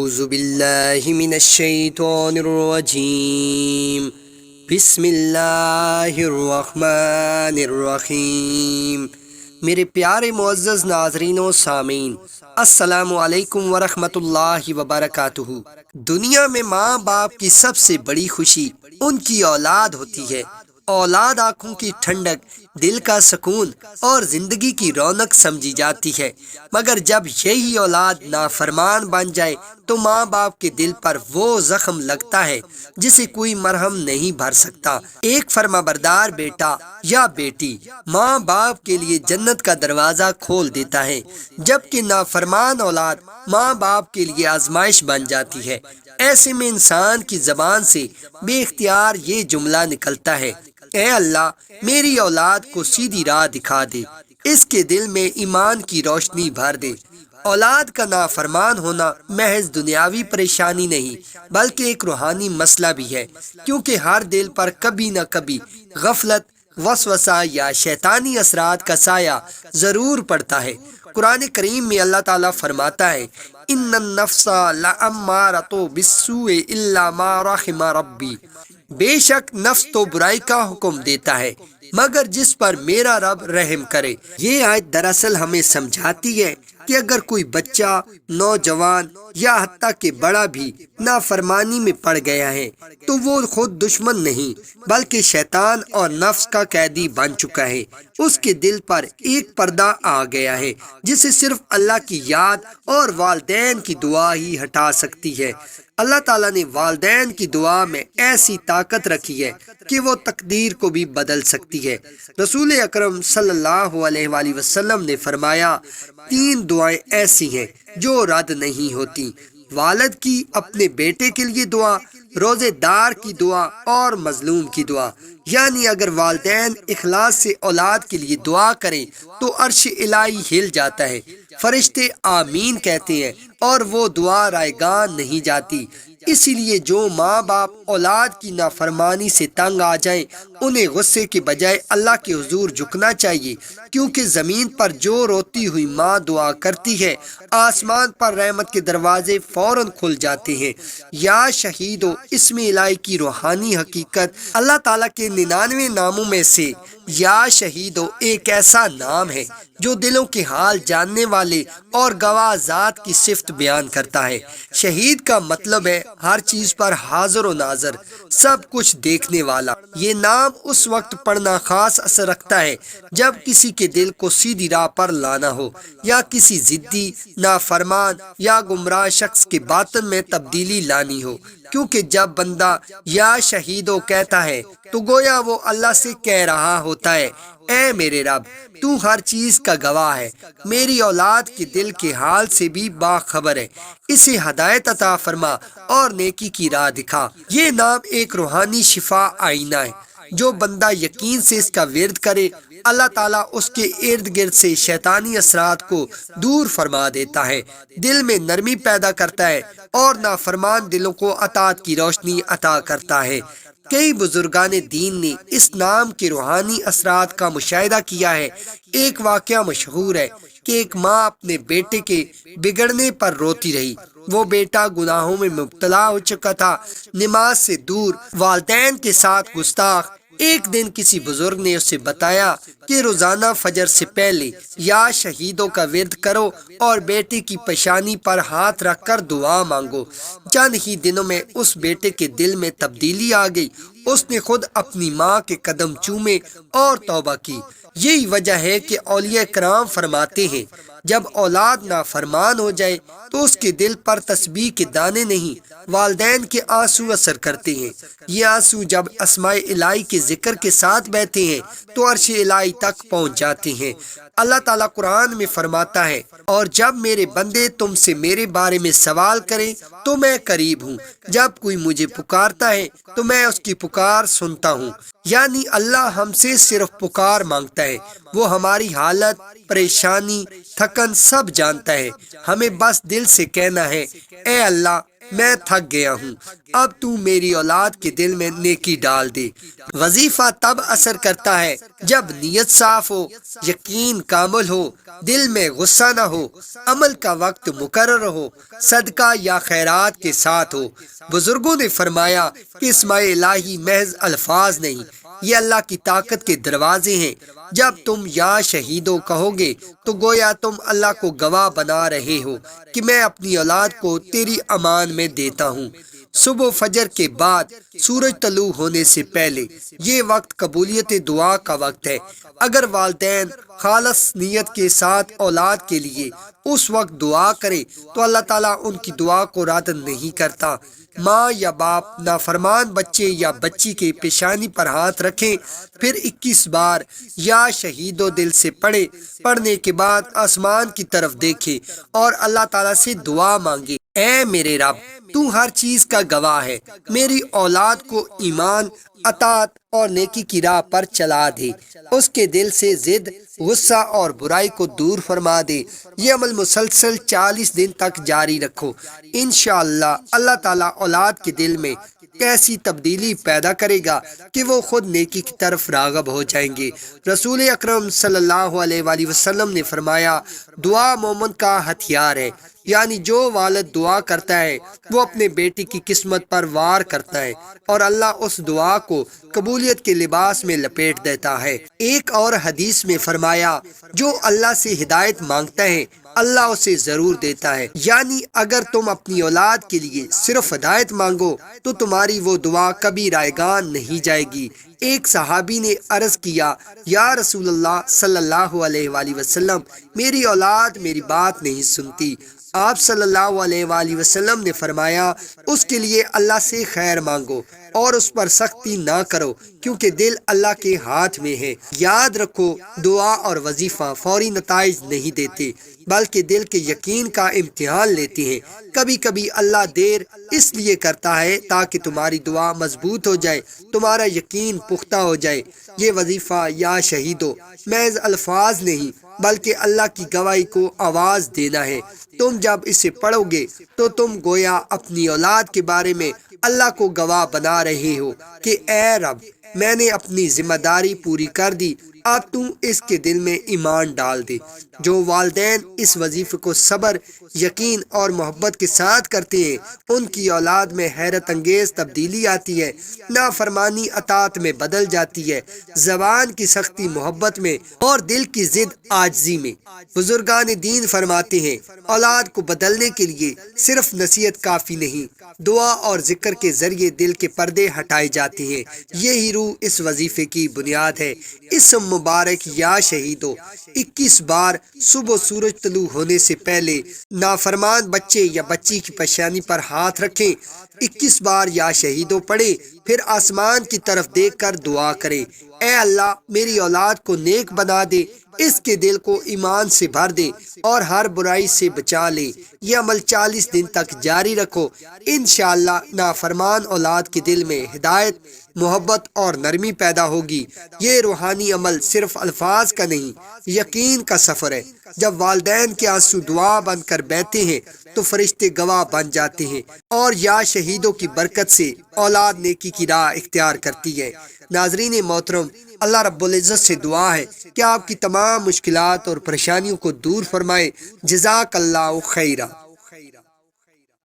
اعوذ باللہ من الشیطان الرجیم بسم اللہ الرحمن الرحیم۔ میرے پیارے معزز ناظرین و سامعین، السلام علیکم ورحمۃ اللہ وبرکاتہ۔ دنیا میں ماں باپ کی سب سے بڑی خوشی ان کی اولاد ہوتی ہے۔ اولاد آنکھوں کی ٹھنڈک، دل کا سکون اور زندگی کی رونق سمجھی جاتی ہے، مگر جب یہی اولاد نافرمان بن جائے تو ماں باپ کے دل پر وہ زخم لگتا ہے جسے کوئی مرہم نہیں بھر سکتا۔ ایک فرما بردار بیٹا یا بیٹی ماں باپ کے لیے جنت کا دروازہ کھول دیتا ہے، جبکہ نافرمان اولاد ماں باپ کے لیے آزمائش بن جاتی ہے۔ ایسے میں انسان کی زبان سے بے اختیار یہ جملہ نکلتا ہے، اے اللہ میری اولاد کو سیدھی راہ دکھا دے، اس کے دل میں ایمان کی روشنی بھر دے۔ اولاد کا نافرمان ہونا محض دنیاوی پریشانی نہیں بلکہ ایک روحانی مسئلہ بھی ہے، کیونکہ ہر دل پر کبھی نہ کبھی غفلت، وسوسہ یا شیطانی اثرات کا سایہ ضرور پڑتا ہے۔ قرآن کریم میں اللہ تعالیٰ فرماتا ہے، ان النفس لامارۃ بالسوء الا ما رحم ربی، بے شک نفس تو برائی کا حکم دیتا ہے مگر جس پر میرا رب رحم کرے۔ یہ آیت دراصل ہمیں سمجھاتی ہے کہ اگر کوئی بچہ، نوجوان یا حتیٰ کہ بڑا بھی نافرمانی میں پڑ گیا ہے تو وہ خود دشمن نہیں بلکہ شیطان اور نفس کا قیدی بن چکا ہے۔ اس کے دل پر ایک پردہ آ گیا ہے جسے صرف اللہ کی یاد اور والدین کی دعا ہی ہٹا سکتی ہے۔ اللہ تعالیٰ نے والدین کی دعا میں ایسی طاقت رکھی ہے کہ وہ تقدیر کو بھی بدل سکتی ہے۔ رسول اکرم صلی اللہ علیہ وآلہ وسلم نے فرمایا، 3 دعائیں ایسی ہیں جو رد نہیں ہوتی: والد کی اپنے بیٹے کے لیے دعا، روزے دار کی دعا اور مظلوم کی دعا۔ یعنی اگر والدین اخلاص سے اولاد کے لیے دعا کریں تو عرش الہی ہل جاتا ہے، فرشتے آمین کہتے ہیں اور وہ دعا رائگاں نہیں جاتی۔ اسی لیے جو ماں باپ اولاد کی نافرمانی سے تنگ آ جائیں انہیں غصے کے بجائے اللہ کے حضور جھکنا چاہیے، کیونکہ زمین پر جو روتی ہوئی ماں دعا کرتی ہے آسمان پر رحمت کے دروازے فوراً کھل جاتے ہیں۔ یا شہیدو اسم الہی کی روحانی حقیقت، اللہ تعالیٰ کے 99 ناموں میں سے یا شہیدو ایک ایسا نام ہے جو دلوں کے حال جاننے والے اور گواہ ذات کی صفت بیان کرتا ہے۔ شہید کا مطلب ہے ہر چیز پر حاضر و ناظر، سب کچھ دیکھنے والا۔ یہ نام اس وقت پڑھنا خاص اثر رکھتا ہے جب کسی کے دل کو سیدھی راہ پر لانا ہو یا کسی ضدی، نافرمان یا گمراہ شخص کے باطن میں تبدیلی لانی ہو، کیونکہ جب بندہ یا شہیدو کہتا ہے تو گویا وہ اللہ سے کہہ رہا ہوتا ہے، اے میرے رب تو ہر چیز کا گواہ ہے، میری اولاد کے دل کے حال سے بھی باخبر ہے، اسے ہدایت عطا فرما اور نیکی کی راہ دکھا۔ یہ نام ایک روحانی شفا آئینہ ہے، جو بندہ یقین سے اس کا ورد کرے اللہ تعالیٰ اس کے ارد گرد سے شیطانی اثرات کو دور فرما دیتا ہے، دل میں نرمی پیدا کرتا ہے اور نافرمان دلوں کو اطاعت کی روشنی عطا کرتا ہے۔ کئی بزرگان دین نے اس نام کے روحانی اثرات کا مشاہدہ کیا ہے۔ ایک واقعہ مشہور ہے کہ ایک ماں اپنے بیٹے کے بگڑنے پر روتی رہی۔ وہ بیٹا گناہوں میں مبتلا ہو چکا تھا، نماز سے دور، والدین کے ساتھ گستاخ۔ ایک دن کسی بزرگ نے اسے بتایا کہ روزانہ فجر سے پہلے یا شہیدوں کا ورد کرو اور بیٹے کی پیشانی پر ہاتھ رکھ کر دعا مانگو۔ چند ہی دنوں میں اس بیٹے کے دل میں تبدیلی آ گئی، اس نے خود اپنی ماں کے قدم چومے اور توبہ کی۔ یہی وجہ ہے کہ اولیاء کرام فرماتے ہیں، جب اولاد نافرمان ہو جائے تو اس کے دل پر تسبیح کے دانے نہیں والدین کے آنسو اثر کرتے ہیں۔ یہ آنسو جب اسماء الہی کے ذکر کے ساتھ بہتے ہیں تو عرش الہی تک پہنچ جاتے ہیں۔ اللہ تعالیٰ قرآن میں فرماتا ہے، اور جب میرے بندے تم سے میرے بارے میں سوال کریں تو میں قریب ہوں، جب کوئی مجھے پکارتا ہے تو میں اس کی پکار سنتا ہوں۔ یعنی اللہ ہم سے صرف پکار مانگتا ہے، وہ ہماری حالت، پریشانی، تھکن سب جانتا ہے۔ ہمیں بس دل سے کہنا ہے، اے اللہ میں تھک گیا ہوں، اب تو میری اولاد کے دل میں نیکی ڈال دے۔ وظیفہ تب اثر کرتا ہے جب نیت صاف ہو، یقین کامل ہو، دل میں غصہ نہ ہو، عمل کا وقت مقرر ہو، صدقہ یا خیرات کے ساتھ ہو۔ بزرگوں نے فرمایا کہ اسماء الہی محض الفاظ نہیں، یہ اللہ کی طاقت کے دروازے ہیں۔ جب تم یا شہیدو کہو گے تو گویا تم اللہ کو گواہ بنا رہے ہو کہ میں اپنی اولاد کو تیری امان میں دیتا ہوں۔ صبح فجر کے بعد سورج طلوع ہونے سے پہلے یہ وقت قبولیت دعا کا وقت ہے۔ اگر والدین خالص نیت کے ساتھ اولاد کے لیے اس وقت دعا کرے تو اللہ تعالیٰ ان کی دعا کو رد نہیں کرتا۔ ماں یا باپ نافرمان بچے یا بچی کے پیشانی پر ہاتھ رکھیں، پھر 21 بار یا شہید و دل سے پڑھنے کے بعد آسمان کی طرف دیکھیں اور اللہ تعالیٰ سے دعا مانگے، اے میرے رب تو ہر چیز کا گواہ ہے، میری اولاد کو ایمان، اطاعت اور نیکی کی راہ پر چلا دے، اس کے دل سے ضد، غصہ اور برائی کو دور فرما دے۔ یہ عمل مسلسل 40 دن تک جاری رکھو، انشاءاللہ اللہ تعالیٰ اولاد کے دل میں کیسی تبدیلی پیدا کرے گا کہ وہ خود نیکی کی طرف راغب ہو جائیں گے۔ رسول اکرم صلی اللہ علیہ وآلہ وسلم نے فرمایا، دعا مومن کا ہتھیار ہے، یعنی جو والد دعا کرتا ہے وہ اپنے بیٹی کی قسمت پر وار کرتا ہے اور اللہ اس دعا کو قبولیت کے لباس میں لپیٹ دیتا ہے۔ ایک اور حدیث میں فرمایا، جو اللہ سے ہدایت مانگتا ہے اللہ اسے ضرور دیتا ہے، یعنی اگر تم اپنی اولاد کے لیے صرف ہدایت مانگو تو تمہاری وہ دعا کبھی رائگان نہیں جائے گی۔ ایک صحابی نے عرض کیا، یا رسول اللہ صلی اللہ علیہ وآلہ وسلم، میری اولاد میری بات نہیں سنتی۔ آپ صلی اللہ علیہ وآلہ وسلم نے فرمایا، اس کے لیے اللہ سے خیر مانگو اور اس پر سختی نہ کرو، کیونکہ دل اللہ کے ہاتھ میں ہے۔ یاد رکھو، دعا اور وظیفہ فوری نتائج نہیں دیتے بلکہ دل کے یقین کا امتحان لیتے ہیں۔ کبھی کبھی اللہ دیر اس لیے کرتا ہے تاکہ تمہاری دعا مضبوط ہو جائے، تمہارا یقین پختہ ہو جائے۔ یہ وظیفہ یا شہیدو محض الفاظ نہیں بلکہ اللہ کی گواہی کو آواز دینا ہے۔ تم جب اسے پڑھو گے تو تم گویا اپنی اولاد کے بارے میں اللہ کو گواہ بنا رہے ہو کہ اے رب، میں نے اپنی ذمہ داری پوری کر دی، اب تو اس کے دل میں ایمان ڈال دے۔ جو والدین اس وظیفے کو صبر، یقین اور محبت کے ساتھ کرتے ہیں ان کی اولاد میں حیرت انگیز تبدیلی آتی ہے، نافرمانی اطاعت میں بدل جاتی ہے، زبان کی سختی محبت میں اور دل کی ضد عاجزی میں۔ بزرگان دین فرماتے ہیں، اولاد کو بدلنے کے لیے صرف نصیحت کافی نہیں، دعا اور ذکر کے ذریعے دل کے پردے ہٹائے جاتے ہیں۔ یہی روح اس وظیفے کی بنیاد ہے۔ اسم مبارک یا شہیدو 21 بار صبح سورج طلوع ہونے سے پہلے نافرمان بچے یا بچی کی پیشانی پر ہاتھ رکھیں، 21 بار یا شہیدو پڑھیں، پھر آسمان کی طرف دیکھ کر دعا کریں، اے اللہ میری اولاد کو نیک بنا دے، اس کے دل کو ایمان سے بھر دے اور ہر برائی سے بچا لے۔ یہ عمل 40 دن تک جاری رکھو، انشاءاللہ نافرمان اولاد کے دل میں ہدایت، محبت اور نرمی پیدا ہوگی۔ یہ روحانی عمل صرف الفاظ کا نہیں، یقین کا سفر ہے۔ جب والدین کے آنسو دعا بن کر بہتے ہیں تو فرشتے گواہ بن جاتے ہیں اور یا شہیدوں کی برکت سے اولاد نیکی کی راہ اختیار کرتی ہے۔ ناظرین محترم، اللہ رب العزت سے دعا ہے کہ آپ کی تمام مشکلات اور پریشانیوں کو دور فرمائے۔ جزاک اللہ خیرہ۔